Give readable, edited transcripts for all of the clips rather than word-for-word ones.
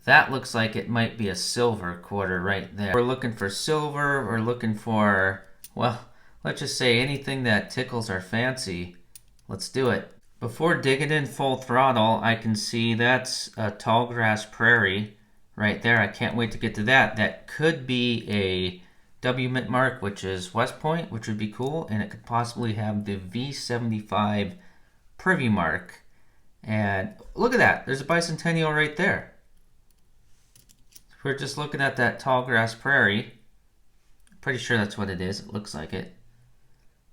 That looks like it might be a silver quarter right there. We're looking for silver, we're looking for, well, let's just say anything that tickles our fancy. Let's do it. Before digging in full throttle, I can see that's a tall grass prairie right there. I can't wait to get to that. That could be a W mint mark, which is West Point, which would be cool, and it could possibly have the V75 privy mark. And look at that, there's a bicentennial right there. We're just looking at that tall grass prairie. Pretty sure that's what it is. It looks like it.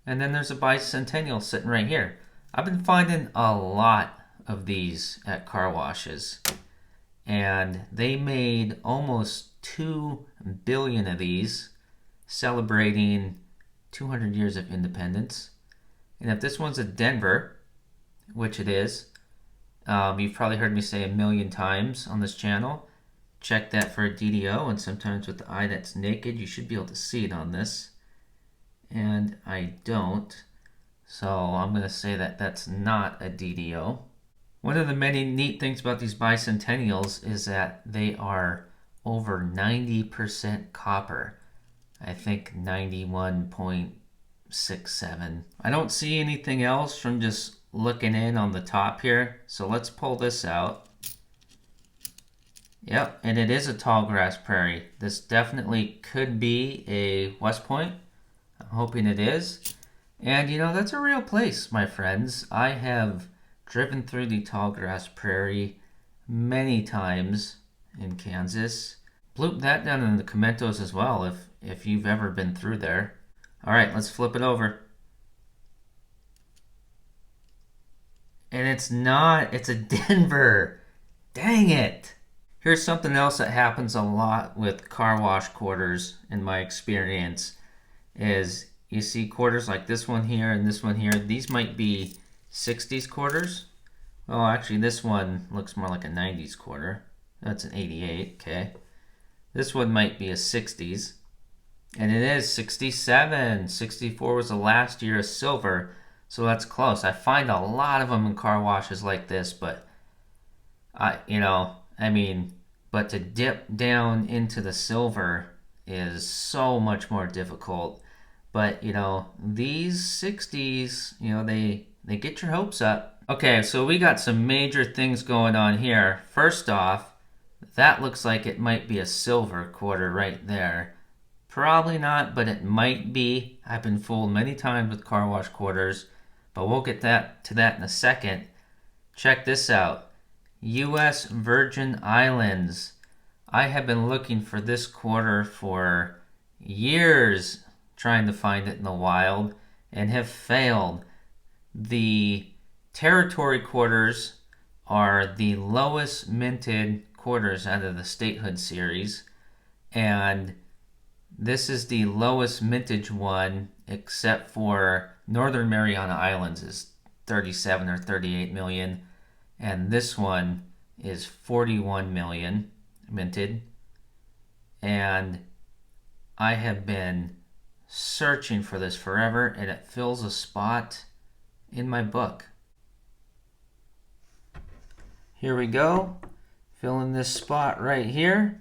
And then there's a bicentennial sitting right here. I've been finding a lot of these at car washes. And they made almost 2 billion of these, celebrating 200 years of independence. And if this one's a Denver, which it is, you've probably heard me say a million times on this channel. Check that for a DDO, and sometimes with the eye that's naked, you should be able to see it on this. And I don't, so I'm going to say that that's not a DDO. One of the many neat things about these bicentennials is that they are over 90% copper. I think 91.67. I don't see anything else from just looking in on the top here, so let's pull this out. Yep, and it is a tall grass prairie. This definitely could be a West Point. I'm hoping it is. And you know, that's a real place, my friends. I have driven through the tall grass prairie many times in Kansas. Bloop that down in the commentos as well if you've ever been through there. All right, let's flip it over. And it's not, it's a Denver. Dang it. Here's something else that happens a lot with car wash quarters in my experience is you see quarters like this one here and this one here. These might be 60s quarters. Well, actually this one looks more like a 90s quarter. That's an 88, okay. This one might be a 60s. And it is 67. 64 was the last year of silver, so that's close. I find a lot of them in car washes like this, but but to dip down into the silver is so much more difficult. But, these 60s, they get your hopes up. Okay, so we got some major things going on here. First off, that looks like it might be a silver quarter right there. Probably not, but it might be. I've been fooled many times with car wash quarters, but we'll get to that in a second. Check this out. U.S. Virgin Islands. I have been looking for this quarter for years, trying to find it in the wild, and have failed. The territory quarters are the lowest minted quarters out of the statehood series, and this is the lowest mintage one, except for Northern Mariana Islands is 37 or 38 million. And this one is 41 million minted. And I have been searching for this forever, and it fills a spot in my book. Here we go. Filling this spot right here.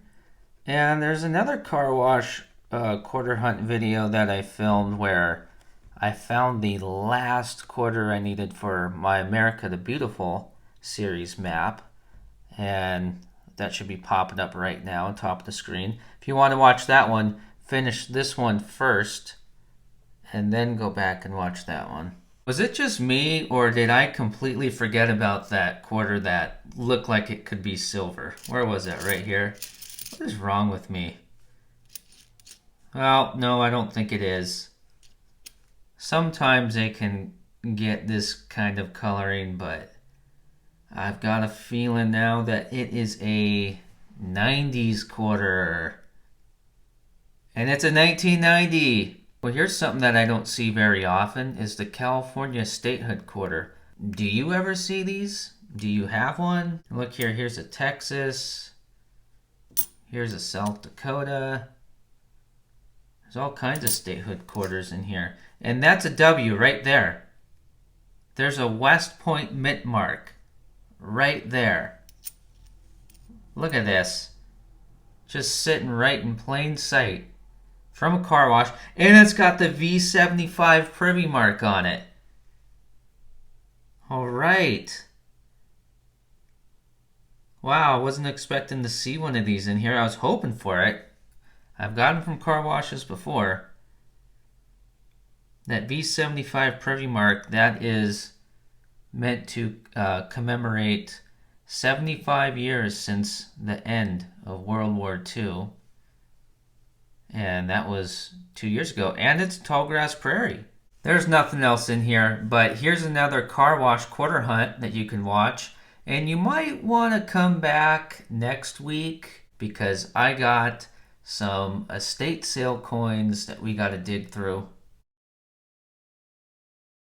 And there's another car wash quarter hunt video that I filmed where I found the last quarter I needed for my America the Beautiful series map, and that should be popping up right now on top of the screen. If you want to watch that one, finish this one first and then go back and watch that one. Was it just me, or did I completely forget about that quarter that looked like it could be silver? Where was it? Right here? What is wrong with me? Well, no, I don't think it is. Sometimes they can get this kind of coloring, but I've got a feeling now that it is a 90s quarter. And it's a 1990. Well, here's something that I don't see very often is the California statehood quarter. Do you ever see these? Do you have one? Look here, here's a Texas. Here's a South Dakota. There's all kinds of statehood quarters in here. And that's a W right there. There's a West Point mint mark right there. Look at this. Just sitting right in plain sight from a car wash. And it's got the V75 privy mark on it. All right. Wow, I wasn't expecting to see one of these in here. I was hoping for it. I've gotten from car washes before. That V75 privy mark, that is meant to commemorate 75 years since the end of World War II. And that was 2 years ago. And it's Tallgrass Prairie. There's nothing else in here, but here's another car wash quarter hunt that you can watch. And you might want to come back next week because I got some estate sale coins that we got to dig through.